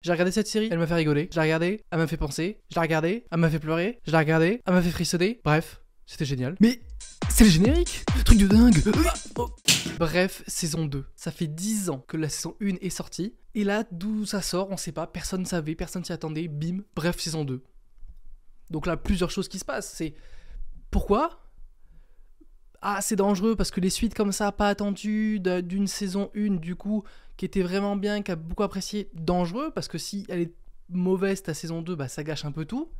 J'ai regardé cette série, elle m'a fait rigoler. Je l'ai regardée, elle m'a fait penser. Je l'ai regardée, elle m'a fait pleurer. Je l'ai regardée, elle m'a fait frissonner. Bref, c'était génial. Mais c'est le générique, truc de dingue. Bref, saison 2. Ça fait 10 ans que la saison 1 est sortie. Et là, d'où ça sort, on sait pas. Personne ne savait, personne s'y attendait. Bim, bref, saison 2. Donc là, plusieurs choses qui se passent. C'est pourquoi ? Ah, c'est dangereux parce que les suites comme ça, pas attendues, d'une saison 1, du coup, qui était vraiment bien, qui a beaucoup apprécié, dangereux parce que si elle est mauvaise ta saison 2, bah ça gâche un peu tout.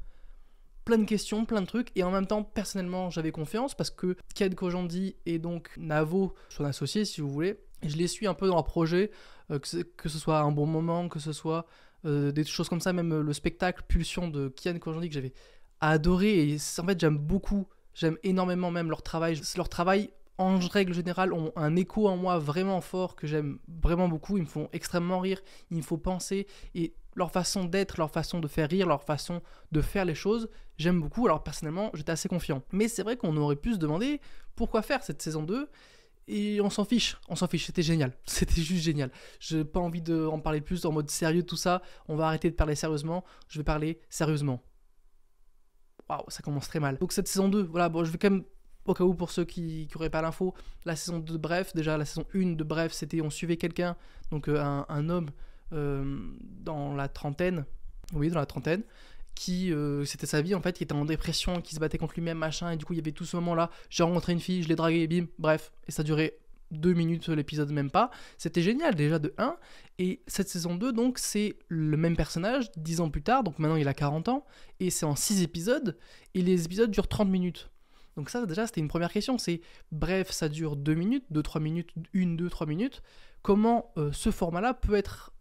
Plein de questions, plein de trucs, et en même temps, personnellement, j'avais confiance parce que Kian Kojandi et donc Navo, son associé si vous voulez, et je les suis un peu dans leur projet, que ce soit un bon moment, que ce soit des choses comme ça, même le spectacle Pulsion de Kian Kojandi que j'avais adoré, et en fait j'aime beaucoup. J'aime énormément même leur travail. Leur travail, en règle générale, ont un écho en moi vraiment fort que j'aime vraiment beaucoup. Ils me font extrêmement rire, il me faut penser. Et leur façon d'être, leur façon de faire rire, leur façon de faire les choses, j'aime beaucoup. Alors personnellement, j'étais assez confiant. Mais c'est vrai qu'on aurait pu se demander pourquoi faire cette saison 2. Et on s'en fiche, c'était génial. C'était juste génial. J'ai pas envie d'en parler plus en mode sérieux, tout ça. On va arrêter de parler sérieusement. Je vais parler sérieusement. Waouh, ça commence très mal. Donc cette saison 2, voilà, bon, je vais quand même, au cas où pour ceux qui n'auraient pas l'info, la saison 2 de Bref, déjà la saison 1 de Bref, c'était on suivait quelqu'un, donc un homme dans la trentaine, qui, c'était sa vie en fait, qui était en dépression, qui se battait contre lui-même, machin, et du coup il y avait tout ce moment-là, j'ai rencontré une fille, je l'ai draguée, bim, bref, et ça durait 2 minutes l'épisode, même pas. C'était génial déjà de 1. Et cette saison 2, donc, c'est le même personnage 10 ans plus tard. Donc maintenant, il a 40 ans. Et c'est en 6 épisodes. Et les épisodes durent 30 minutes. Donc ça, déjà, c'était une première question. C'est, bref, ça dure 2 minutes, 2-3 minutes, 1, 2, 3 minutes. Comment ce format-là peut être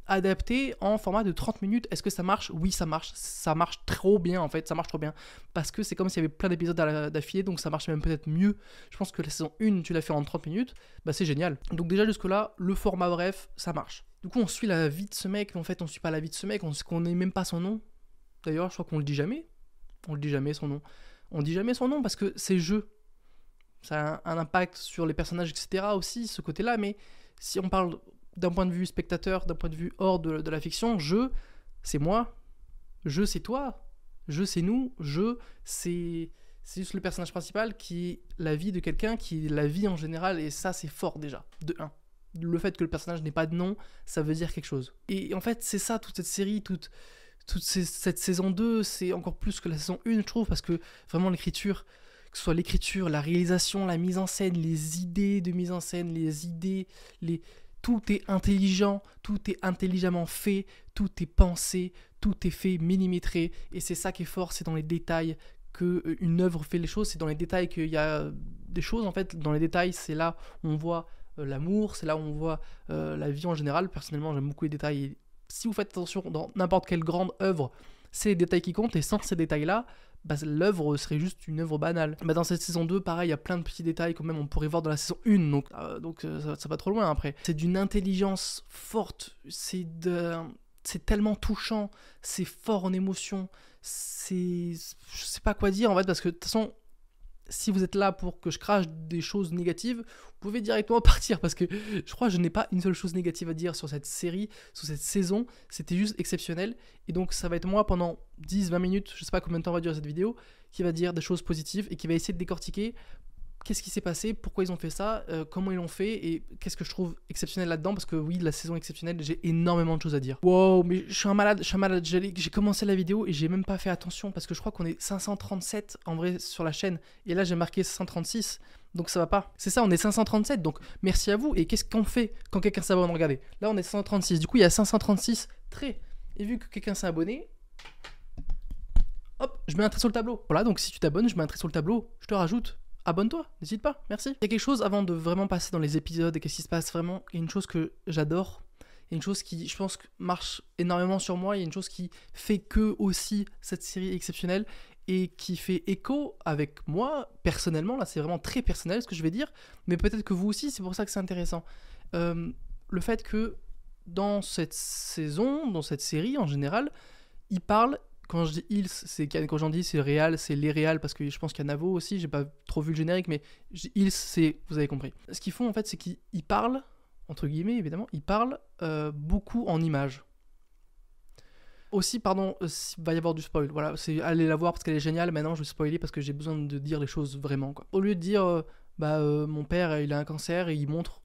adapté en format de 30 minutes? Est-ce que ça marche? Oui, ça marche. Ça marche trop bien, en fait. Ça marche trop bien. Parce que c'est comme s'il y avait plein d'épisodes d'affilée, donc ça marche même peut-être mieux. Je pense que la saison 1, tu l'as fait en 30 minutes. Bah, c'est génial. Donc déjà, jusque-là, le format bref, ça marche. Du coup, on suit la vie de ce mec. Mais en fait, on suit pas la vie de ce mec. On connaît même pas son nom. D'ailleurs, je crois qu'on le dit jamais. On le dit jamais, son nom. On dit jamais son nom parce que c'est jeu. Ça a un impact sur les personnages, etc. aussi, ce côté-là. Mais si on parle d'un point de vue spectateur, d'un point de vue hors de la fiction, je, c'est moi, je, c'est toi, je, c'est nous, je, c'est juste le personnage principal qui est la vie de quelqu'un, qui est la vie en général, et ça, c'est fort déjà, de 1. Le fait que le personnage n'ait pas de nom, ça veut dire quelque chose. Et en fait, c'est ça, toute cette série, toute cette saison 2, c'est encore plus que la saison 1, je trouve, parce que vraiment l'écriture, que ce soit l'écriture, la réalisation, la mise en scène, les idées de mise en scène, les idées, tout est intelligent, tout est intelligemment fait, tout est pensé, tout est fait millimétré, et c'est ça qui est fort, c'est dans les détails qu'une œuvre fait les choses, c'est dans les détails qu'il y a des choses, en fait, dans les détails, c'est là où on voit l'amour, c'est là où on voit la vie en général. Personnellement, j'aime beaucoup les détails, et si vous faites attention dans n'importe quelle grande œuvre, c'est les détails qui comptent, et sans ces détails-là, bah, l'œuvre serait juste une œuvre banale. Bah, dans cette saison 2, pareil, il y a plein de petits détails quand même on pourrait voir dans la saison 1, donc ça va trop loin après. C'est d'une intelligence forte, c'est tellement touchant, c'est fort en émotion, je sais pas quoi dire en fait, parce que de toute façon, si vous êtes là pour que je crache des choses négatives, vous pouvez directement partir, parce que je crois que je n'ai pas une seule chose négative à dire sur cette série, sur cette saison. C'était juste exceptionnel, et donc ça va être moi pendant 10-20 minutes, je sais pas combien de temps va durer cette vidéo, qui va dire des choses positives et qui va essayer de décortiquer qu'est-ce qui s'est passé, pourquoi ils ont fait ça, comment ils l'ont fait, et qu'est-ce que je trouve exceptionnel là-dedans, parce que oui, la saison est exceptionnelle, j'ai énormément de choses à dire. Wow, mais je suis un malade, j'ai commencé la vidéo et j'ai même pas fait attention, parce que je crois qu'on est 537 en vrai sur la chaîne, et là j'ai marqué 536, donc ça va pas. C'est ça, on est 537, donc merci à vous, et qu'est-ce qu'on fait quand quelqu'un s'abonne? Regardez, là on est 536, du coup il y a 536 traits, et vu que quelqu'un s'est abonné, hop, je mets un trait sur le tableau. Voilà, donc si tu t'abonnes, je mets un trait sur le tableau, je te rajoute. Abonne-toi, n'hésite pas, merci. Il y a quelque chose avant de vraiment passer dans les épisodes et qu'est-ce qui se passe vraiment. Il y a une chose que j'adore, il y a une chose qui, je pense, marche énormément sur moi, il y a une chose qui fait que aussi cette série est exceptionnelle et qui fait écho avec moi, personnellement, là c'est vraiment très personnel ce que je vais dire, mais peut-être que vous aussi, c'est pour ça que c'est intéressant. Le fait que dans cette saison, dans cette série en général, il parle. Quand je dis ils, c'est quand j'en dis c'est réal, c'est les réals, parce que je pense qu'il y a Navo aussi, j'ai pas trop vu le générique, mais ils, c'est, vous avez compris. Ce qu'ils font en fait, c'est qu'ils parlent, entre guillemets évidemment, ils parlent beaucoup en images. Aussi, pardon, il va y avoir du spoil. Voilà, c'est allez la voir parce qu'elle est géniale. Maintenant, je vais spoiler parce que j'ai besoin de dire les choses vraiment, quoi. Au lieu de dire, mon père, il a un cancer et il montre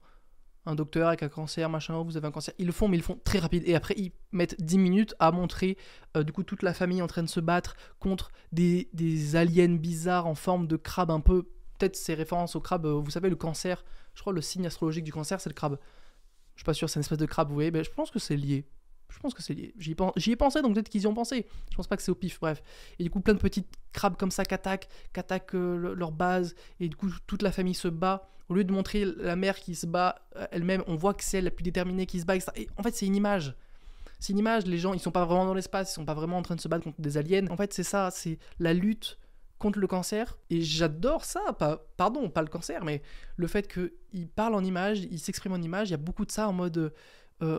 un docteur avec un cancer, machin, vous avez un cancer. Ils le font, mais ils le font très rapide. Et après, ils mettent 10 minutes à montrer du coup toute la famille en train de se battre contre des aliens bizarres en forme de crabe un peu. Peut-être c'est référence au crabe, vous savez, le cancer. Je crois le signe astrologique du cancer, c'est le crabe. Je suis pas sûr, c'est une espèce de crabe, vous voyez. Ben, je pense que c'est lié. J'y ai pensé, donc peut-être qu'ils y ont pensé. Je pense pas que c'est au pif, bref. Et du coup, plein de petites crabes comme ça qui attaquent leur base. Et du coup, toute la famille se bat. Au lieu de montrer la mère qui se bat elle-même, on voit que c'est elle la plus déterminée qui se bat, etc. Et en fait, c'est une image. C'est une image. Les gens, ils sont pas vraiment dans l'espace. Ils sont pas vraiment en train de se battre contre des aliens. En fait, c'est ça. C'est la lutte contre le cancer. Et j'adore ça. Pas le cancer, mais le fait qu'il parle en image, il s'exprime en image. Il y a beaucoup de ça en mode...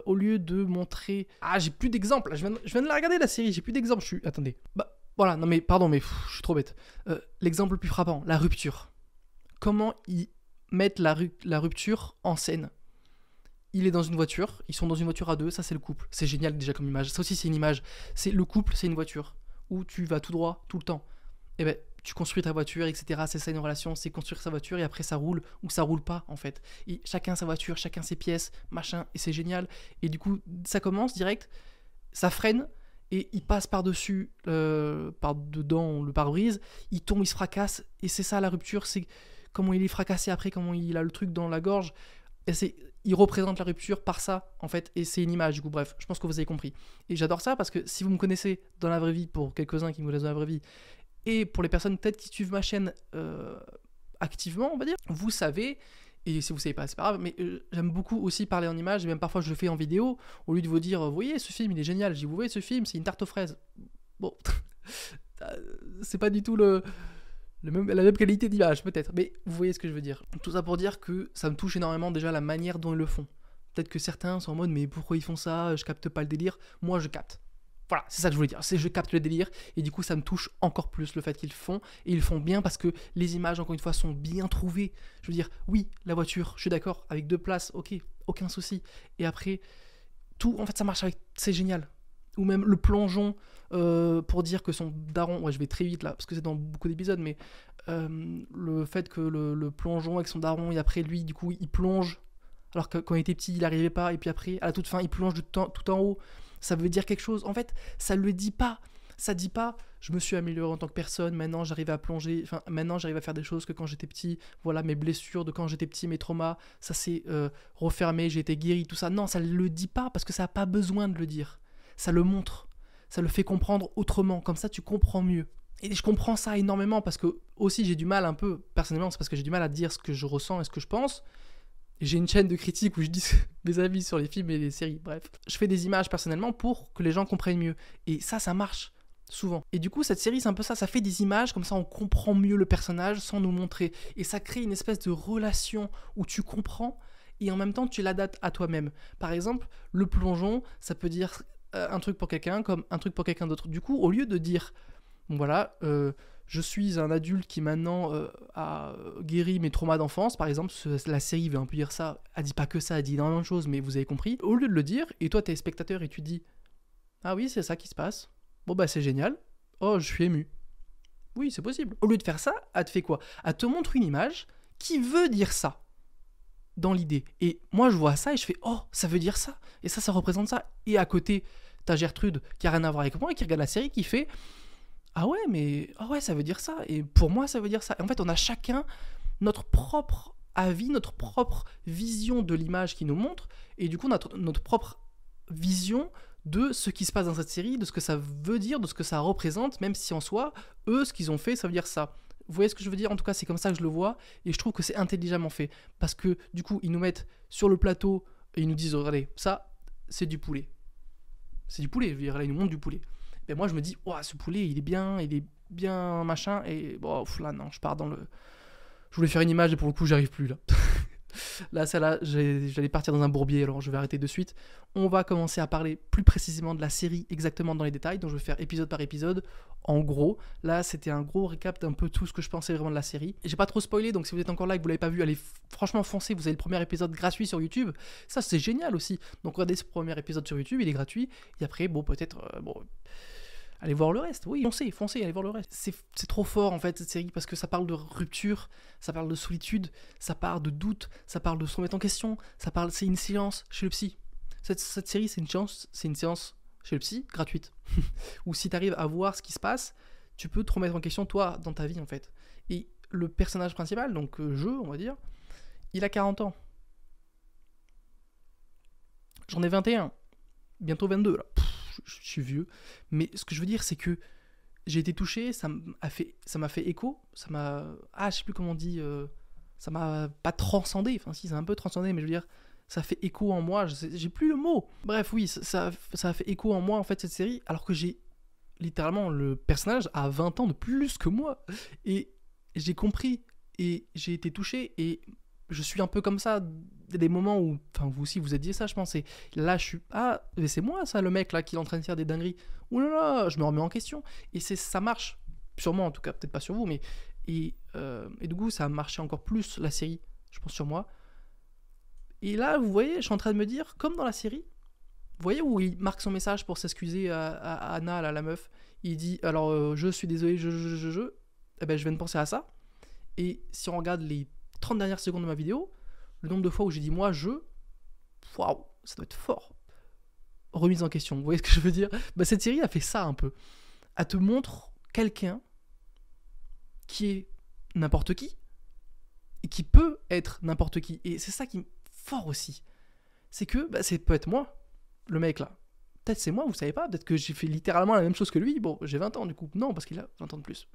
au lieu de montrer... Ah, j'ai plus d'exemples. Je viens de la regarder, la série. J'ai plus d'exemples. Attendez. Bah, voilà. Non, mais pardon, mais je suis trop bête. L'exemple le plus frappant, la rupture. Comment ils mettent la rupture en scène. Il est dans une voiture. Ils sont dans une voiture à deux. Ça, c'est le couple. C'est génial déjà comme image. Ça aussi, c'est une image. C'est le couple, c'est une voiture. Où tu vas tout droit, tout le temps. Et ben... tu construis ta voiture, etc. C'est ça une relation, c'est construire sa voiture et après ça roule ou ça roule pas en fait. Et chacun sa voiture, chacun ses pièces, machin, et c'est génial. Et du coup, ça commence direct, ça freine et il passe par-dessus, par-dedans le pare-brise, il tombe, il se fracasse et c'est ça la rupture, c'est comment il est fracassé après, comment il a le truc dans la gorge. Et il représente la rupture par ça en fait et c'est une image du coup, bref, je pense que vous avez compris. Et j'adore ça parce que si vous me connaissez dans la vraie vie, pour quelques-uns qui me connaissent dans la vraie vie, et pour les personnes peut-être qui suivent ma chaîne activement, on va dire, vous savez, et si vous savez pas, c'est pas grave, mais j'aime beaucoup aussi parler en images, et même parfois je le fais en vidéo, au lieu de vous dire, vous voyez, ce film, il est génial, vous voyez, ce film, c'est une tarte aux fraises. Bon, c'est pas du tout la même qualité d'image, peut-être, mais vous voyez ce que je veux dire. Tout ça pour dire que ça me touche énormément déjà la manière dont ils le font. Peut-être que certains sont en mode, mais pourquoi ils font ça, je capte pas le délire. Moi, je capte. Voilà, c'est ça que je voulais dire, c'est je capte le délire et du coup ça me touche encore plus le fait qu'ils le font et ils le font bien parce que les images encore une fois sont bien trouvées. Je veux dire, oui, la voiture, je suis d'accord, avec 2 places, ok, aucun souci. Et après, tout, en fait ça marche avec, c'est génial. Ou même le plongeon pour dire que son daron, ouais je vais très vite là parce que c'est dans beaucoup d'épisodes, mais le fait que le plongeon avec son daron et après lui du coup il plonge alors que quand il était petit il n'arrivait pas et puis après à la toute fin il plonge tout en haut. Ça veut dire quelque chose. En fait, ça le dit pas. Ça dit pas, je me suis amélioré en tant que personne, maintenant j'arrive à plonger, enfin maintenant j'arrive à faire des choses que quand j'étais petit, voilà mes blessures de quand j'étais petit, mes traumas, ça s'est refermé, j'ai été guéri, tout ça. Non, ça le dit pas parce que ça n'a pas besoin de le dire. Ça le montre. Ça le fait comprendre autrement. Comme ça, tu comprends mieux. Et je comprends ça énormément parce que aussi j'ai du mal un peu, personnellement, c'est parce que j'ai du mal à dire ce que je ressens et ce que je pense. J'ai une chaîne de critique où je dis mes avis sur les films et les séries, bref. Je fais des images personnellement pour que les gens comprennent mieux. Et ça marche souvent. Et du coup, cette série, c'est un peu ça. Ça fait des images, comme ça on comprend mieux le personnage sans nous montrer. Et ça crée une espèce de relation où tu comprends et en même temps tu l'adaptes à toi-même. Par exemple, le plongeon, ça peut dire un truc pour quelqu'un comme un truc pour quelqu'un d'autre. Du coup, au lieu de dire, bon voilà, je suis un adulte qui maintenant a guéri mes traumas d'enfance, par exemple, la série veut un peu dire ça, elle dit pas que ça, elle dit énormément de choses, mais vous avez compris. Au lieu de le dire, et toi t'es spectateur et tu dis, ah oui, c'est ça qui se passe, bon bah c'est génial, oh je suis ému. Oui, c'est possible. Au lieu de faire ça, elle te fait quoi? Elle te montre une image qui veut dire ça, dans l'idée. Et moi je vois ça et je fais, oh, ça veut dire ça, et ça représente ça. Et à côté, t'as Gertrude qui a rien à voir avec moi et qui regarde la série qui fait... ah ouais, ça veut dire ça. Et pour moi, ça veut dire ça. Et en fait, on a chacun notre propre avis, notre propre vision de l'image qui nous montre. Et du coup, notre propre vision de ce qui se passe dans cette série, de ce que ça veut dire, de ce que ça représente, même si en soi, eux, ce qu'ils ont fait, ça veut dire ça. Vous voyez ce que je veux dire? En tout cas, c'est comme ça que je le vois. Et je trouve que c'est intelligemment fait. Parce que du coup, ils nous mettent sur le plateau et ils nous disent, regardez, ça, c'est du poulet. C'est du poulet, je veux dire, là, ils nous montrent du poulet. Et moi je me dis, ouah, ce poulet il est bien machin, et bon, là non, je pars dans le... Je voulais faire une image et pour le coup j'arrive plus là. Là, celle-là, j'allais partir dans un bourbier, alors je vais arrêter de suite. On va commencer à parler plus précisément de la série, exactement dans les détails. Donc je vais faire épisode par épisode. En gros, là, c'était un gros récap d'un peu tout ce que je pensais vraiment de la série. J'ai pas trop spoilé, donc si vous êtes encore là et que vous l'avez pas vu, allez franchement foncer. Vous avez le premier épisode gratuit sur YouTube. Ça, c'est génial aussi. Donc regardez ce premier épisode sur YouTube, il est gratuit. Et après, bon, peut-être... allez voir le reste, oui, foncez, allez voir le reste. C'est trop fort en fait cette série parce que ça parle de rupture, ça parle de solitude, ça parle de doute, ça parle de se remettre en question, c'est une séance chez le psy. Cette série, c'est une séance chez le psy, gratuite. Où si t'arrives à voir ce qui se passe, tu peux te remettre en question toi dans ta vie en fait. Et le personnage principal, donc on va dire, il a 40 ans. J'en ai 21, bientôt 22 là. Je suis vieux, mais ce que je veux dire, c'est que j'ai été touché, ça m'a fait écho, je sais plus comment on dit, ça m'a pas transcendé, enfin si, ça m'a un peu transcendé, mais je veux dire, ça fait écho en moi, j'ai plus le mot. Bref, oui, ça a fait écho en moi, en fait, cette série, alors que j'ai, littéralement, le personnage a 20 ans de plus que moi, et j'ai compris, et j'ai été touché, et je suis un peu comme ça. Il y a des moments où, enfin vous aussi vous êtes dit ça je pense, et là je suis, mais c'est moi ça le mec là qui est en train de faire des dingueries, ouh là là, je me remets en question, et ça marche, sur moi en tout cas, peut-être pas sur vous, mais et du coup ça a marché encore plus la série, je pense sur moi. Et là vous voyez, je suis en train de me dire, comme dans la série, vous voyez où il marque son message pour s'excuser à Anna, là, la meuf, il dit alors je suis désolé, eh ben je viens de penser à ça, et si on regarde les 30 dernières secondes de ma vidéo, le nombre de fois où j'ai dit moi, waouh, ça doit être fort. Remise en question, vous voyez ce que je veux dire ? Cette série a fait ça un peu. Elle te montre quelqu'un qui est n'importe qui, et qui peut être n'importe qui. Et c'est ça qui est fort aussi. C'est que, c'est peut être moi, le mec là. Peut-être c'est moi, vous savez pas, peut-être que j'ai fait littéralement la même chose que lui. Bon, j'ai 20 ans du coup. Non, parce qu'il a 20 ans de plus.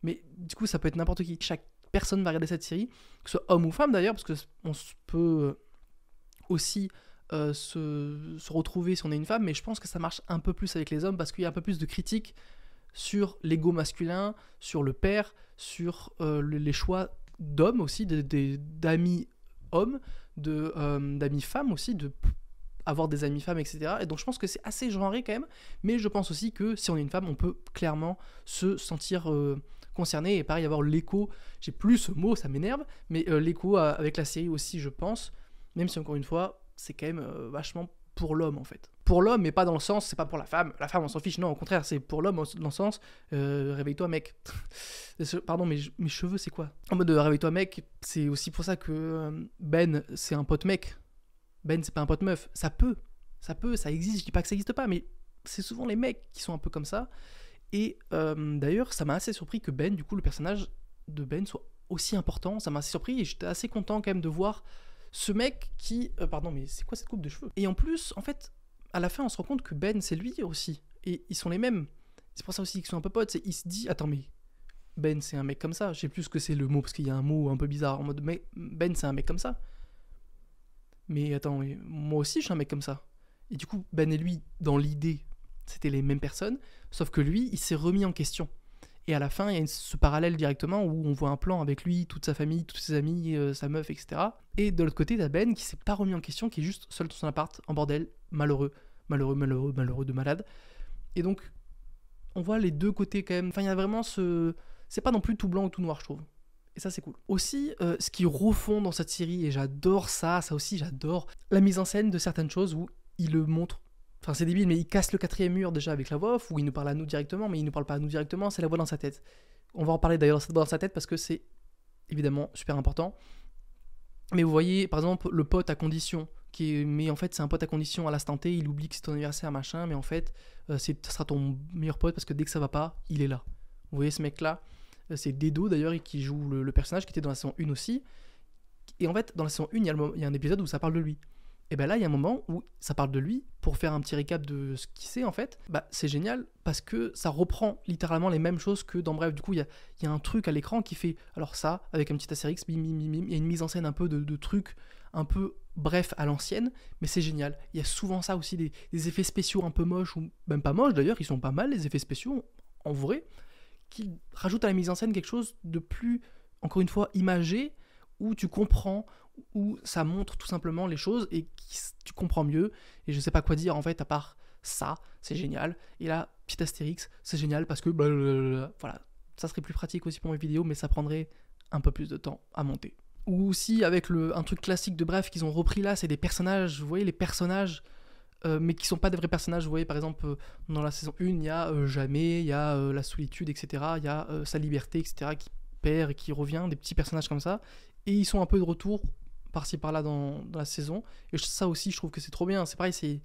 Mais du coup, ça peut être n'importe qui. Chaque personne va regarder cette série, que ce soit homme ou femme d'ailleurs, parce qu'on peut aussi se retrouver si on est une femme, mais je pense que ça marche un peu plus avec les hommes, parce qu'il y a un peu plus de critiques sur l'ego masculin, sur le père, sur les choix d'hommes aussi, d'amis hommes, d'amis femmes aussi, avoir des amis femmes, etc. Et donc je pense que c'est assez genré quand même, mais je pense aussi que si on est une femme, on peut clairement se sentir concerné, et pareil, avoir l'écho, j'ai plus ce mot, ça m'énerve, mais l'écho avec la série aussi, je pense, même si encore une fois, c'est quand même vachement pour l'homme en fait. Pour l'homme, mais pas dans le sens, c'est pas pour la femme on s'en fiche, non, au contraire, c'est pour l'homme dans le sens, réveille-toi mec. Pardon, mais mes cheveux, c'est quoi ? En mode réveille-toi mec, c'est aussi pour ça que Ben, c'est un pote mec. Ben, c'est pas un pote meuf, ça existe, je dis pas que ça existe pas, mais c'est souvent les mecs qui sont un peu comme ça. Et d'ailleurs, ça m'a assez surpris que Ben, du coup, le personnage de Ben soit aussi important. Ça m'a assez surpris et j'étais assez content quand même de voir ce mec qui... pardon, mais c'est quoi cette coupe de cheveux ? Et en plus, en fait, à la fin, on se rend compte que Ben, c'est lui aussi. Et ils sont les mêmes. C'est pour ça aussi qu'ils sont un peu potes. Il se dit, attends, mais Ben, c'est un mec comme ça. Je sais plus ce que c'est le mot, parce qu'il y a un mot un peu bizarre en mode, mais Ben, c'est un mec comme ça. Mais attends, moi aussi, je suis un mec comme ça. Et du coup, Ben et lui, dans l'idée, c'était les mêmes personnes, sauf que lui, il s'est remis en question. Et à la fin, il y a ce parallèle directement où on voit un plan avec lui, toute sa famille, tous ses amis, sa meuf, etc. Et de l'autre côté, t'as Ben qui s'est pas remis en question, qui est juste seul dans son appart, en bordel, malheureux de malade. Et donc, on voit les deux côtés quand même. Enfin, il y a vraiment c'est pas non plus tout blanc ou tout noir, je trouve. Et ça, c'est cool. Aussi, ce qui refond dans cette série, et j'adore ça aussi, j'adore la mise en scène de certaines choses où il le montre. Enfin, c'est débile, mais il casse le 4e mur déjà avec la voix off, où il nous parle à nous directement, mais il nous parle pas à nous directement, c'est la voix dans sa tête. On va en parler d'ailleurs de cette voix dans sa tête parce que c'est évidemment super important. Mais vous voyez, par exemple, le pote à condition, mais en fait, c'est un pote à condition à l'instant T, il oublie que c'est ton anniversaire, machin, mais en fait, ça sera ton meilleur pote parce que dès que ça va pas, il est là. Vous voyez ce mec-là ? C'est Dedo d'ailleurs, qui joue le personnage qui était dans la saison 1 aussi. Et en fait, dans la saison 1, il y a un épisode où ça parle de lui. Et ben là, il y a un moment où ça parle de lui, pour faire un petit récap de ce qu'il sait en fait. C'est génial parce que ça reprend littéralement les mêmes choses que dans Bref. Du coup, il y a un truc à l'écran qui fait, alors ça, avec un petit Astérix, bim, bim, bim, bim. Il y a une mise en scène un peu de trucs, un peu bref à l'ancienne, mais c'est génial. Il y a souvent ça aussi, des effets spéciaux un peu moches, ou même pas moches d'ailleurs, ils sont pas mal les effets spéciaux, en vrai, qui rajoutent à la mise en scène quelque chose de plus, encore une fois, imagé, où tu comprends, où ça montre tout simplement les choses et tu comprends mieux. Et je sais pas quoi dire en fait, à part ça, c'est génial. Et là, petit astérix, c'est génial parce que blablabla. Voilà, ça serait plus pratique aussi pour mes vidéos, mais ça prendrait un peu plus de temps à monter. Ou aussi avec un truc classique de Bref qu'ils ont repris là, c'est des personnages, vous voyez les personnages, mais qui sont pas des vrais personnages. Vous voyez par exemple dans la saison 1, il y a Jamais, il y a la solitude, etc. Il y a Sa liberté, etc. qui perd et qui revient, des petits personnages comme ça. Et ils sont un peu de retour par-ci par-là dans la saison. Et ça aussi, je trouve que c'est trop bien. C'est pareil, c'est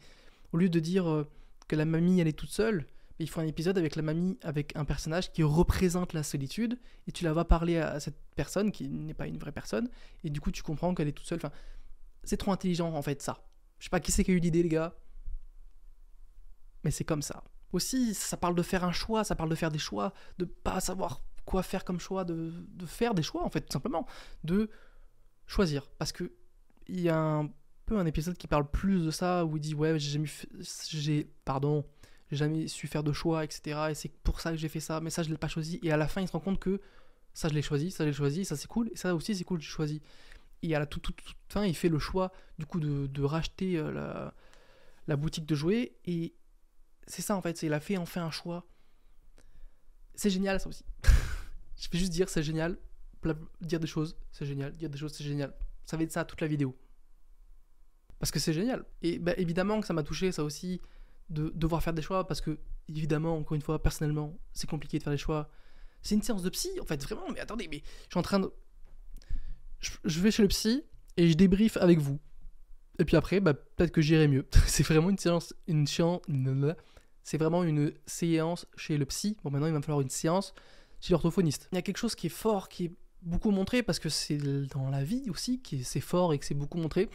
au lieu de dire que la mamie elle est toute seule, il faut un épisode avec la mamie, avec un personnage qui représente la solitude, et tu la vas parler à cette personne qui n'est pas une vraie personne, et du coup tu comprends qu'elle est toute seule. Enfin, c'est trop intelligent en fait ça. Je sais pas qui c'est qui a eu l'idée les gars, mais c'est comme ça. Aussi, ça parle de faire un choix, ça parle de faire des choix, de pas savoir quoi faire comme choix, de faire des choix en fait, tout simplement, de choisir. Parce que il y a un peu un épisode qui parle plus de ça, où il dit ouais j'ai jamais su faire de choix, etc. Et c'est pour ça que j'ai fait ça, mais ça je l'ai pas choisi. Et à la fin il se rend compte que ça je l'ai choisi, ça c'est cool, et ça aussi c'est cool, j'ai choisi. Et à la toute fin il fait le choix du coup de racheter la boutique de jouets, et c'est ça en fait, il a fait enfin un choix. C'est génial ça aussi. Je vais juste dire c'est génial, dire des choses c'est génial, dire des choses c'est génial. Ça va être ça toute la vidéo. Parce que c'est génial. Et bah, évidemment que ça m'a touché ça aussi, de devoir faire des choix, parce que évidemment, encore une fois, personnellement, c'est compliqué de faire des choix. C'est une séance de psy en fait, vraiment, mais attendez, mais je suis en train de... Je vais chez le psy et je débriefe avec vous. Et puis après, bah, peut-être que j'irai mieux. C'est vraiment c'est vraiment une séance chez le psy. Bon, maintenant, il va me falloir une séance chez l'orthophoniste. Il y a quelque chose qui est fort, qui est beaucoup montré, parce que c'est dans la vie aussi, c'est fort et que c'est beaucoup montré.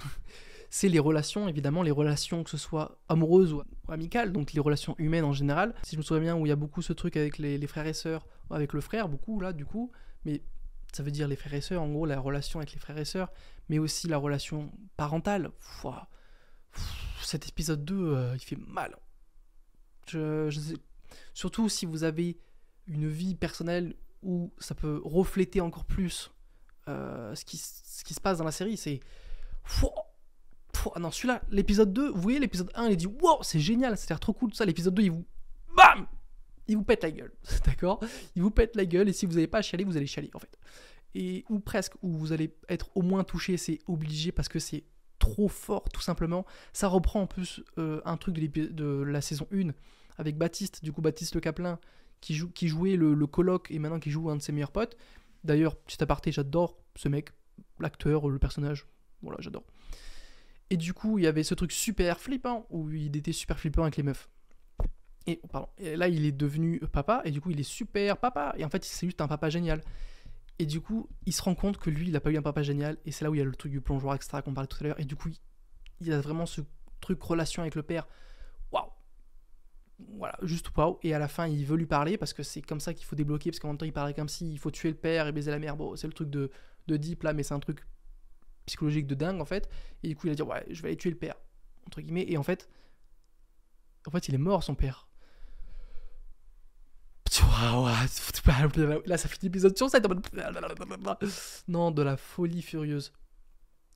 C'est les relations, évidemment, les relations que ce soit amoureuses ou amicales, donc les relations humaines en général. Si je me souviens bien, où il y a beaucoup ce truc avec les frères et sœurs, avec le frère, beaucoup là, du coup, mais ça veut dire les frères et sœurs, en gros, la relation avec les frères et sœurs, mais aussi la relation parentale. Cet épisode 2, il fait mal. Je sais, surtout si vous avez une vie personnelle où ça peut refléter encore plus ce qui se passe dans la série, c'est... Ah non, celui-là, l'épisode 2, vous voyez, l'épisode 1, il dit wow, c'est génial, ça a l'air trop cool, tout ça. L'épisode 2, il vous. Bam, il vous pète la gueule, d'accord? Il vous pète la gueule, et si vous n'avez pas à chialer, vous allez chialer, en fait. Et ou presque, ou vous allez être au moins touché, c'est obligé, parce que c'est trop fort, tout simplement. Ça reprend en plus un truc de la saison 1 avec Baptiste, du coup, Baptiste Le Caplin, qui jouait le coloc, et maintenant qui joue un de ses meilleurs potes. D'ailleurs, petit aparté, j'adore ce mec, l'acteur, le personnage, voilà, j'adore. Et du coup, il y avait ce truc super flippant, où il était super flippant avec les meufs. Et là, il est devenu papa, et du coup, il est super papa. Et en fait, c'est juste un papa génial. Et du coup, il se rend compte que lui, il n'a pas eu un papa génial. Et c'est là où il y a le truc du plongeoir, etc., qu'on parlait tout à l'heure. Et du coup, il a vraiment ce truc relation avec le père. Waouh! Voilà, juste waouh. Et à la fin, il veut lui parler, parce que c'est comme ça qu'il faut débloquer. Parce qu'en même temps, il parle comme si il faut tuer le père et baiser la mère. Bon, c'est le truc de Deep, là, mais c'est un truc psychologique de dingue en fait, et du coup il a dit ouais je vais aller tuer le père entre guillemets, et en fait il est mort son père. Là ça fait l'épisode sur 7 non, de la folie furieuse,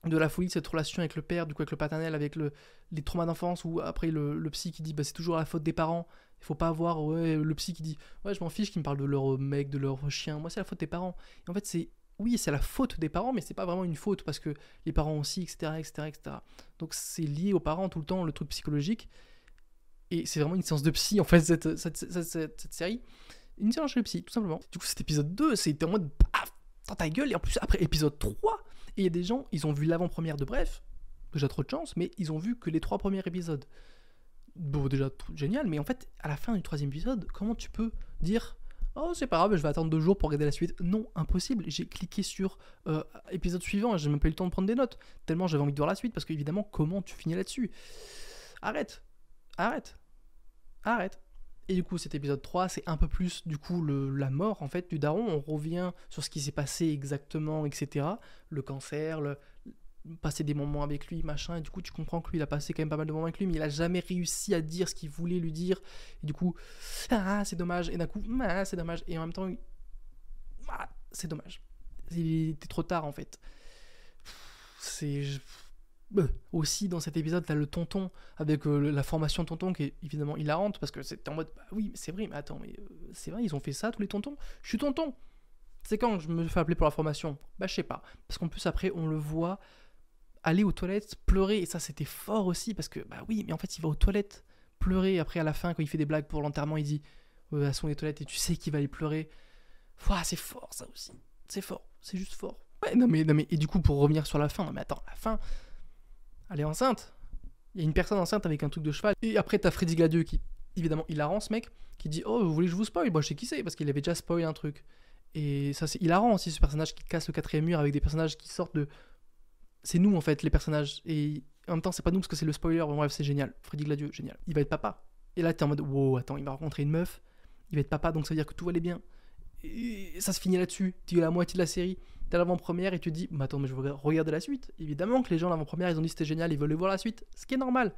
de la folie de cette relation avec le père, du coup avec le paternel, avec les traumas d'enfance, ou après le psy qui dit bah c'est toujours la faute des parents, il faut pas avoir le psy qui dit ouais je m'en fiche qu'ils me parlent de leur mec, de leur chien, moi c'est la faute des parents. Et en fait c'est la faute des parents, mais c'est pas vraiment une faute, parce que les parents aussi, etc. Donc c'est lié aux parents tout le temps, le truc psychologique. Et c'est vraiment une séance de psy, en fait, cette série. Une séance chez le psy, tout simplement. Du coup, cet épisode 2, c'était en mode paf, dans ta gueule. Et en plus, après, épisode 3, et il y a des gens, ils ont vu l'avant-première de Bref. Déjà trop de chance, mais ils ont vu que les 3 premiers épisodes. Bon, déjà, génial, mais en fait, à la fin du 3e épisode, comment tu peux dire... Oh, c'est pas grave, je vais attendre 2 jours pour regarder la suite. Non, impossible. J'ai cliqué sur épisode suivant et j'ai même pas eu le temps de prendre des notes. Tellement j'avais envie de voir la suite, parce qu'évidemment, comment tu finis là-dessus? Arrête. Et du coup, cet épisode 3, c'est un peu plus, du coup, la mort, en fait, du daron. On revient sur ce qui s'est passé exactement, etc. Le cancer, passer des moments avec lui, machin, et du coup tu comprends que lui il a passé quand même pas mal de moments avec lui, mais il a jamais réussi à dire ce qu'il voulait lui dire, et du coup c'est dommage, et d'un coup c'est dommage, et en même temps c'est dommage, il était trop tard en fait. c'est... Aussi dans cet épisode t'as le tonton avec la formation tonton qui est évidemment hilarante parce que c'est en mode bah oui c'est vrai mais attends mais c'est vrai ils ont fait ça tous les tontons, je suis tonton, c'est quand je me fais appeler pour la formation, bah je sais pas, parce qu'en plus après on le voit aller aux toilettes pleurer et ça c'était fort aussi parce que bah oui mais en fait il va aux toilettes pleurer après à la fin quand il fait des blagues pour l'enterrement il dit elles sont les toilettes et tu sais qu'il va aller pleurer. Ouah, c'est fort ça aussi, c'est fort, c'est juste fort. Ouais, non mais et du coup pour revenir sur la fin, non mais attends la fin. Elle est enceinte. Il y a une personne enceinte avec un truc de cheval. Et après, t'as Freddy Gladieux qui, évidemment, hilarant ce mec, qui dit oh, vous voulez que je vous spoil? Moi, je sais qui c'est, parce qu'il avait déjà spoilé un truc. Et ça, c'est hilarant aussi, ce personnage qui casse le quatrième mur avec des personnages qui sortent de. C'est nous, en fait, les personnages. Et en même temps, c'est pas nous, parce que c'est le spoiler. Bon, bref, c'est génial. Freddy Gladieux, génial. Il va être papa. Et là, t'es en mode wow, attends, il va rencontrer une meuf. Il va être papa, donc ça veut dire que tout va aller bien. Et ça se finit là-dessus. Tu es la moitié de la série. T'as l'avant-première et tu te dis bah attends mais je veux regarder la suite. Évidemment que les gens l'avant-première ils ont dit c'était génial, ils veulent voir la suite, ce qui est normal.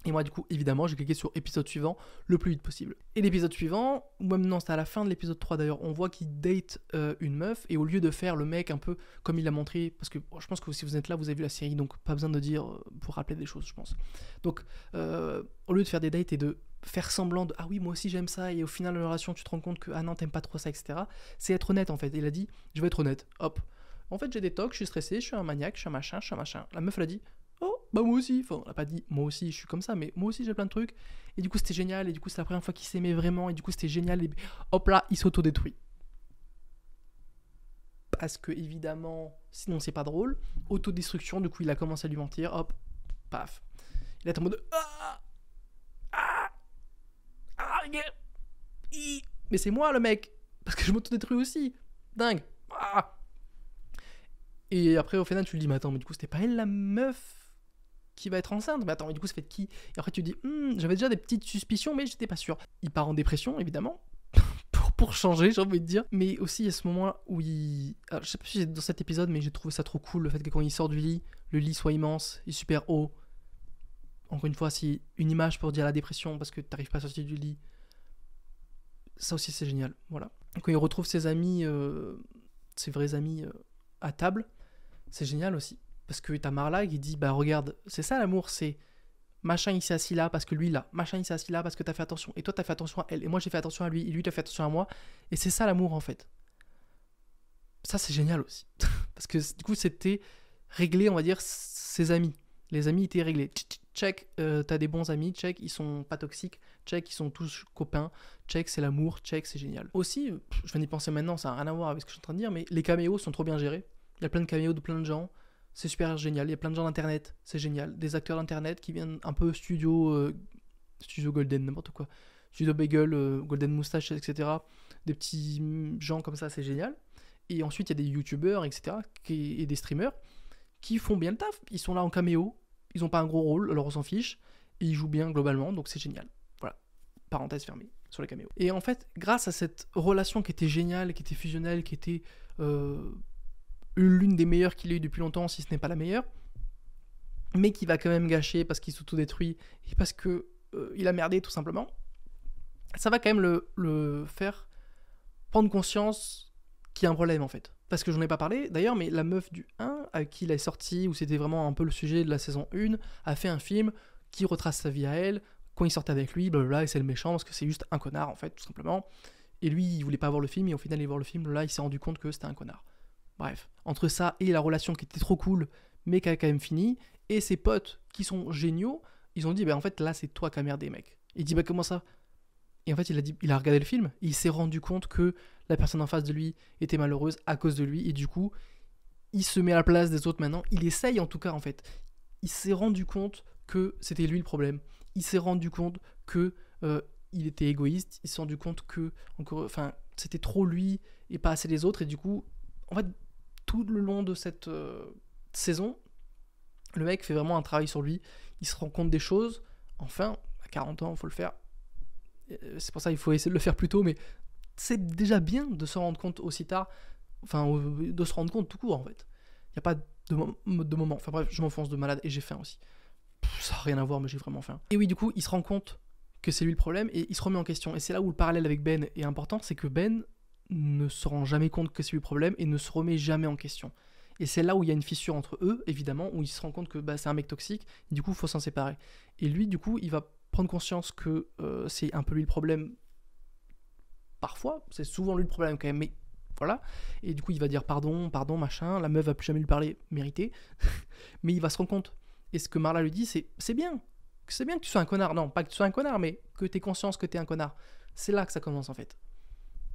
Et moi du coup évidemment j'ai cliqué sur épisode suivant le plus vite possible. Et l'épisode suivant, ou même non c'était à la fin de l'épisode 3 d'ailleurs, on voit qu'il date une meuf et au lieu de faire le mec un peu comme il l'a montré, parce que je pense que si vous êtes là vous avez vu la série donc pas besoin de dire pour rappeler des choses je pense. Donc au lieu de faire des dates et de faire semblant de ah oui moi aussi j'aime ça et au final de la relation tu te rends compte que ah non t'aimes pas trop ça etc, c'est être honnête en fait. Il a dit je vais être honnête, hop, en fait j'ai des tocs, je suis stressé, je suis un maniaque, je suis un machin, la meuf elle a dit oh bah moi aussi, enfin on a pas dit moi aussi je suis comme ça mais moi aussi j'ai plein de trucs et du coup c'était génial et du coup c'est la première fois qu'il s'aimait vraiment et du coup c'était génial et hop là il s'autodétruit parce que évidemment sinon c'est pas drôle, autodestruction, du coup il a commencé à lui mentir, hop paf il est en mode mais c'est moi le mec parce que je m'autodétruis aussi dingue et après au final tu lui dis mais attends mais du coup c'était pas elle la meuf qui va être enceinte, mais attends mais du coup ça fait de qui? Et après tu dis j'avais déjà des petites suspicions mais j'étais pas sûr. Il part en dépression évidemment pour changer j'ai envie de dire, mais aussi à ce moment où il, alors, je sais pas si c'est dans cet épisode mais j'ai trouvé ça trop cool le fait que quand il sort du lit le lit soit immense et super haut. Encore une fois c'est une image pour dire la dépression parce que t'arrives pas à sortir du lit. Ça aussi c'est génial, voilà. Quand il retrouve ses amis, ses vrais amis à table, c'est génial aussi. Parce que t'as Marla qui dit bah regarde, c'est ça l'amour, c'est machin il s'est assis là parce que lui là, machin il s'est assis là parce que t'as fait attention, et toi t'as fait attention à elle, et moi j'ai fait attention à lui, et lui t'as fait attention à moi, et c'est ça l'amour en fait. Ça c'est génial aussi. Parce que du coup c'était réglé, on va dire, ses amis. Les amis étaient réglés. Check, t'as des bons amis, check, ils sont pas toxiques, check, ils sont tous copains, check, c'est l'amour, check, c'est génial. Aussi, je viens d'y penser maintenant, ça n'a rien à voir avec ce que je suis en train de dire, mais les caméos sont trop bien gérés. Il y a plein de caméos de plein de gens, c'est super génial. Il y a plein de gens d'internet, c'est génial. Des acteurs d'internet qui viennent un peu studio Golden, n'importe quoi. Studio Bagel, Golden Moustache, etc. Des petits gens comme ça, c'est génial. Et ensuite, il y a des youtubeurs, etc. Et des streamers qui font bien le taf. Ils sont là en caméo, ils n'ont pas un gros rôle, alors on s'en fiche. Et ils jouent bien globalement, donc c'est génial. Voilà, parenthèse fermée sur les caméos. Et en fait, grâce à cette relation qui était géniale, qui était fusionnelle, qui était l'une des meilleures qu'il ait eu depuis longtemps, si ce n'est pas la meilleure, mais qui va quand même gâcher parce qu'il s'autodétruit et parce que il a merdé tout simplement, ça va quand même le faire prendre conscience qu'il y a un problème en fait. Parce que j'en ai pas parlé d'ailleurs, mais la meuf du 1 à qui il est sorti, où c'était vraiment un peu le sujet de la saison 1, a fait un film qui retrace sa vie à elle, quand il sortait avec lui, blablabla, et c'est le méchant parce que c'est juste un connard en fait, tout simplement. Et lui, il voulait pas voir le film, et au final, il voir le film, là, il s'est rendu compte que c'était un connard. Bref, entre ça et la relation qui était trop cool, mais qui a quand même fini, et ses potes qui sont géniaux, ils ont dit, bah en fait, là, c'est toi qui as merdé, mec. Il dit, bah comment ça? Et en fait, il a regardé le film, et il s'est rendu compte que la personne en face de lui était malheureuse à cause de lui, et du coup, il se met à la place des autres maintenant. Il essaye en tout cas, en fait. Il s'est rendu compte que c'était lui le problème. Il s'est rendu compte que il était égoïste. Il s'est rendu compte que c'était trop lui et pas assez les autres. Et du coup, en fait, tout le long de cette saison, le mec fait vraiment un travail sur lui. Il se rend compte des choses. Enfin, à 40 ans, il faut le faire. C'est pour ça qu'il faut essayer de le faire plus tôt, mais c'est déjà bien de se rendre compte aussi tard, enfin de se rendre compte tout court en fait. Il n'y a pas de moment, enfin bref, je m'enfonce de malade et j'ai faim aussi. Ça n'a rien à voir mais j'ai vraiment faim. Et oui, du coup il se rend compte que c'est lui le problème et il se remet en question. Et c'est là où le parallèle avec Ben est important, c'est que Ben ne se rend jamais compte que c'est lui le problème et ne se remet jamais en question. Et c'est là où il y a une fissure entre eux, évidemment, où il se rend compte que c'est un mec toxique, et du coup, il faut s'en séparer. Et lui, du coup, il va prendre conscience que c'est un peu lui le problème, parfois, c'est souvent lui le problème quand même, mais voilà. Et du coup, il va dire pardon, pardon, machin, la meuf va plus jamais lui parler, mérité, mais il va se rendre compte. Et ce que Marla lui dit, c'est bien que tu sois un connard. Non, pas que tu sois un connard, mais que tu aies conscience que tu es un connard. C'est là que ça commence en fait.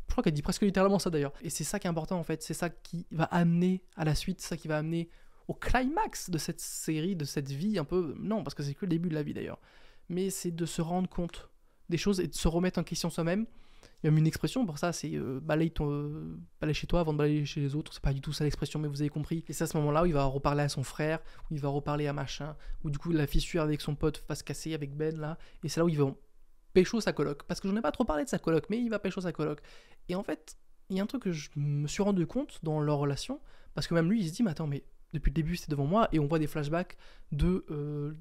Je crois qu'elle dit presque littéralement ça d'ailleurs. Et c'est ça qui est important en fait. C'est ça qui va amener à la suite, c'est ça qui va amener au climax de cette série, de cette vie un peu. Non, parce que c'est que le début de la vie d'ailleurs. Mais c'est de se rendre compte des choses et de se remettre en question soi-même. Il y a même une expression pour ça, c'est balaye chez toi avant de balayer chez les autres. C'est pas du tout ça l'expression, mais vous avez compris. Et c'est à ce moment-là où il va reparler à son frère, où il va reparler à machin, où du coup la fissure avec son pote va se casser avec Ben là. Et c'est là où ils vont pécho sa coloc. Parce que j'en ai pas trop parlé de sa coloc, mais il va pécho sa coloc. Et en fait, il y a un truc que je me suis rendu compte dans leur relation, parce que même lui, il se dit, mais attends, mais depuis le début, c'était devant moi, et on voit des flashbacks de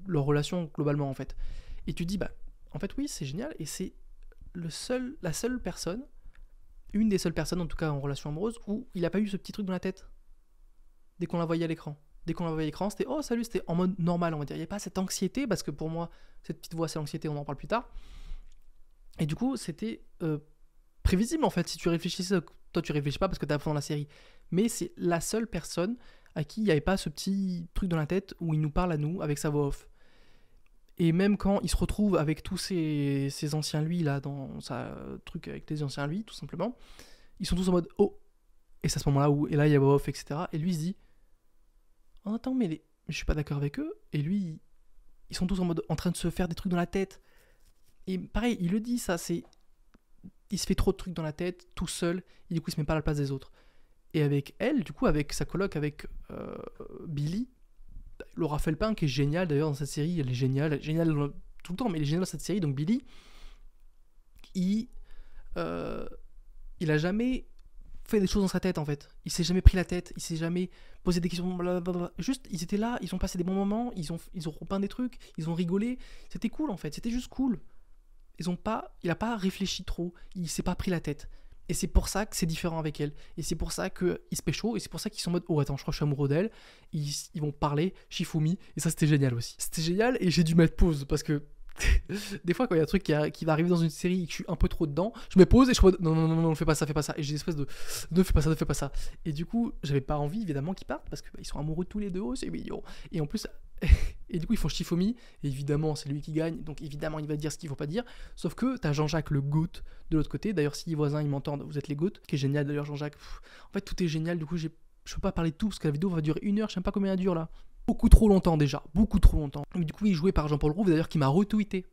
leur relation globalement, en fait. Et tu te dis, en fait, oui, c'est génial, et c'est la seule personne, une des seules personnes, en tout cas en relation amoureuse, où il a pas eu ce petit truc dans la tête, dès qu'on la voyait à l'écran. Dès qu'on la voyait à l'écran, c'était, oh, salut, c'était en mode normal, on va dire. Il n'y a pas cette anxiété, parce que pour moi, cette petite voix, c'est l'anxiété, on en parle plus tard. Et du coup, c'était prévisible en fait, si tu réfléchissais, toi tu réfléchis pas parce que t'es à fond dans la série, mais c'est la seule personne à qui il n'y avait pas ce petit truc dans la tête où il nous parle à nous avec sa voix off. Et même quand il se retrouve avec tous ces anciens lui là, dans sa truc avec les anciens lui, tout simplement, ils sont tous en mode oh, et c'est à ce moment là où, et là il y a voix off, etc. Et lui il se dit, oh attends, mais je suis pas d'accord avec eux, et lui, ils sont tous en mode en train de se faire des trucs dans la tête. Et pareil, il le dit ça, c'est il se fait trop de trucs dans la tête, tout seul, et du coup il se met pas à la place des autres. Et avec elle, du coup, avec sa coloc, avec Billy, Laura Felpin, qui est géniale d'ailleurs dans cette série, elle est géniale tout le temps, mais elle est géniale dans cette série, donc Billy, il a jamais fait des choses dans sa tête en fait. Il s'est jamais pris la tête, il s'est jamais posé des questions, blablabla. Juste, ils étaient là, ils ont passé des bons moments, ils ont repeint des trucs, ils ont rigolé, c'était cool en fait, c'était juste cool. Il a pas réfléchi trop, il s'est pas pris la tête. Et c'est pour ça que c'est différent avec elle. Et c'est pour ça qu'il se pécho, et c'est pour ça qu'ils sont en mode oh attends, je crois que je suis amoureux d'elle. Ils vont parler, Shifumi, et ça c'était génial aussi. C'était génial, et j'ai dû mettre pause parce que des fois quand il y a un truc qui va arriver dans une série et que je suis un peu trop dedans, je me pose et je suis en mode non, fais pas ça. Et j'ai une espèce de ne fais pas ça. Et du coup, j'avais pas envie évidemment qu'ils partent parce qu'ils sont amoureux tous les deux, c'est mignon. Et en plus, et du coup ils font Shifumi, et évidemment c'est lui qui gagne, donc évidemment il va dire ce qu'il faut pas dire, sauf que t'as Jean-Jacques le GOAT de l'autre côté. D'ailleurs si les voisins ils m'entendent, vous êtes les GOAT, qui est génial d'ailleurs Jean-Jacques. En fait tout est génial, du coup je peux pas parler de tout parce que la vidéo va durer 1 heure, je sais pas combien elle dure là. Beaucoup trop longtemps déjà, beaucoup trop longtemps. Mais du coup il est joué par Jean-Paul Rouve d'ailleurs, qui m'a retweeté.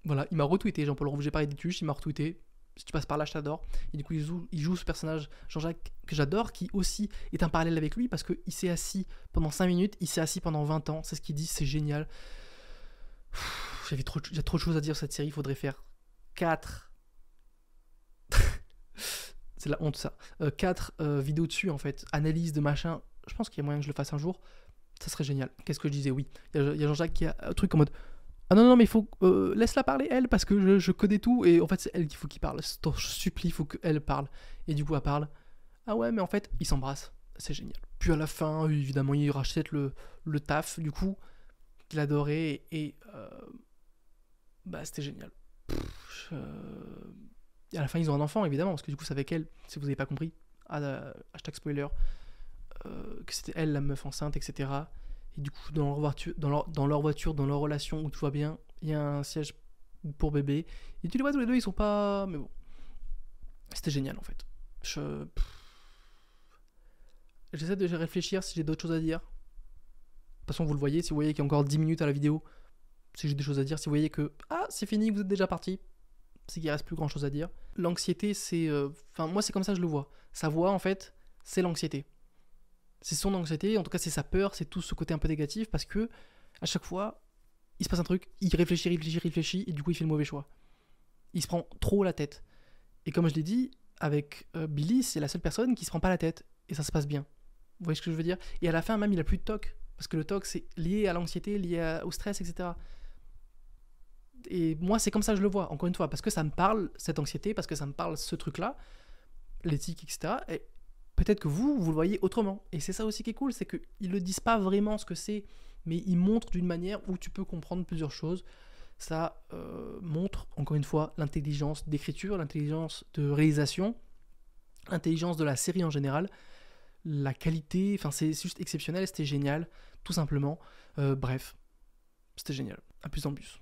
Voilà, il m'a retweeté Jean-Paul Rouve, j'ai parlé des tuches, il m'a retweeté. Si tu passes par là, je t'adore. Et du coup, il joue ce personnage, Jean-Jacques, que j'adore, qui aussi est un parallèle avec lui, parce qu'il s'est assis pendant 5 minutes, il s'est assis pendant 20 ans, c'est ce qu'il dit, c'est génial. Il y a trop de choses à dire sur cette série, il faudrait faire 4... c'est la honte ça. 4 vidéos dessus, en fait, analyse de machin. Je pense qu'il y a moyen que je le fasse un jour. Ça serait génial. Qu'est-ce que je disais? Oui, il y a Jean-Jacques qui a un truc en mode... Ah non, mais il faut... laisse-la parler, elle, parce que je connais tout, et en fait, c'est elle qu'il faut qu'il parle. Je supplie, il faut qu'elle parle. Et du coup, elle parle. Ah ouais, mais en fait, ils s'embrassent. C'est génial. Puis à la fin, évidemment, il rachète le taf, du coup, qu'il adorait, et c'était génial. Et à la fin, ils ont un enfant, évidemment, parce que du coup, c'est avec elle, si vous n'avez pas compris. Hashtag spoiler. Que c'était elle, la meuf enceinte, etc. Et du coup, dans leur voiture, dans leur relation où tout va bien, il y a un siège pour bébé. Et tu les vois tous les deux, ils sont pas... Mais bon. C'était génial, en fait. J'essaie de réfléchir si j'ai d'autres choses à dire. De toute façon, vous le voyez, si vous voyez qu'il y a encore 10 minutes à la vidéo, si j'ai des choses à dire, si vous voyez que... Ah, c'est fini, vous êtes déjà parti, c'est qu'il reste plus grand chose à dire. L'anxiété, c'est... moi, c'est comme ça que je le vois. Sa voix, en fait, c'est l'anxiété. C'est son anxiété, en tout cas c'est sa peur, c'est tout ce côté un peu négatif, parce que à chaque fois, il se passe un truc, il réfléchit, et du coup il fait le mauvais choix. Il se prend trop la tête. Et comme je l'ai dit, avec Billy, c'est la seule personne qui se prend pas la tête, et ça se passe bien. Vous voyez ce que je veux dire? Et à la fin même, il a plus de TOC, parce que le TOC c'est lié à l'anxiété, lié au stress, etc. Et moi c'est comme ça que je le vois, encore une fois, parce que ça me parle, cette anxiété, parce que ça me parle ce truc-là, l'éthique, etc. peut-être que vous le voyez autrement. Et c'est ça aussi qui est cool, c'est qu'ils ne disent pas vraiment ce que c'est, mais ils montrent d'une manière où tu peux comprendre plusieurs choses. Ça montre, encore une fois, l'intelligence d'écriture, l'intelligence de réalisation, l'intelligence de la série en général, la qualité, enfin c'est juste exceptionnel, c'était génial, tout simplement. Bref, c'était génial. À plus en plus.